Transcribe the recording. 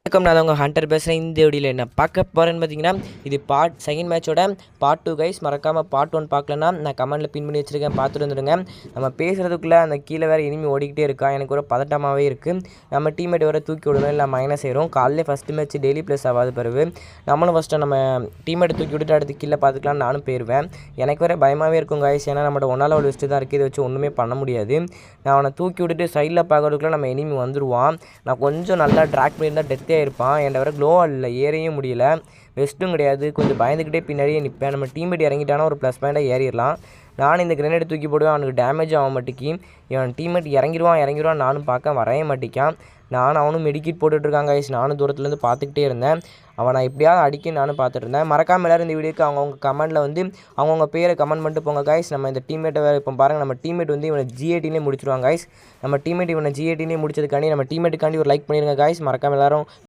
வணக்கம், நான் உங்கள் ஹண்டர் பேசுகிறேன். இந்த வீடியோவில் என்ன பார்க்க போகிறேன்னு பார்த்தீங்கன்னா, இது செகண்ட் மேட்சோட பார்ட் 2 கைஸ். மறக்காமல் பார்ட் 1 பார்க்கலன்னா நான் கமெண்ட்டில் பின் பண்ணி வச்சுருக்கேன், பார்த்துட்டு வந்துடுங்க. நம்ம பேசுகிறதுக்குள்ளே அந்த கீழே வேறு இனிமே ஓடிக்கிட்டே இருக்கா, எனக்கு ஒரு பதட்டமாகவே இருக்குது. நம்ம டீம்மேட் வர தூக்கி விடணும், இல்லை மைனஸ் ஆயிரும். காலையில் ஃபஸ்ட்டு மேட்ச் டெய்லி ப்ளஸ் ஆகாது பிறகு நம்மளும் ஃபஸ்ட்டு நம்ம டீம்மேட்டை தூக்கி விட்டுட்டு அடுத்து கீழே பார்த்துக்கலாம் நானும் போயிடுவேன். எனக்கு வேறு பயமாகவே இருக்கும் கைஸ், ஏன்னா நம்மளோட ஒன்றால் ஒரு லிஸ்ட்டு தான் இருக்குது, இதை வச்சு ஒன்றுமே பண்ண முடியாது. நான் அவனை தூக்கி விட்டுட்டு சைடில் பார்க்கறதுக்குள்ளே நம்ம இனிமே வந்துடுவான். நான் கொஞ்சம் நல்லா ட்ராக் பண்ணியிருந்தால் டெத்தே இருப்பான். என்கிட்ட வர க்ளோவால் இல்லை, ஏறையும் முடியல, வெஸ்ட்டும் கிடையாது. கொஞ்சம் பயந்துக்கிட்டே பின்னாடியே நிற்பேன். நம்ம டீம்மேட் இறங்கிட்டானா ஒரு ப்ளஸ் பாயிண்டாக ஏறிடலாம். நானும் இந்த கிரனேட் தூக்கி போடுவேன், அவனுக்கு டேமேஜ் ஆக மாட்டேக்கி. என் டீம்மேட் இறங்கிடுவான் நானும் பார்க்க வரைய மாட்டேக்கான். அவனும் மெடிக்கிட் போட்டுட்ருக்காங்க கைஸ். நானும் தூரத்துலேருந்து பார்த்துக்கிட்டே இருந்தேன். அவனை எப்படியாவது அடிக்க நானும் பார்த்துட்டு இருந்தேன். மறக்காமல் எல்லோரும் இந்த வீடியோக்கு அவங்கவுங்க கமெண்ட்டில் வந்து அவங்கவுங்க பேரை கமெண்ட் பண்ணிட்டு போங்க கைஸ். நம்ம இந்த டீம்மேட்டை இப்போ பாருங்கள், நம்ம டீம்மேட் வந்து இவனை G18 முடிச்சிடுவாங்க கைஸ். நம்ம டீம்மேட் இவனை G18 முடிச்சதுக்காண்டி நம்ம டீம்மேட்டுக்காண்டி ஒரு லைக் பண்ணிடுங்க கைஸ். மறக்காமல் எல்லோரும்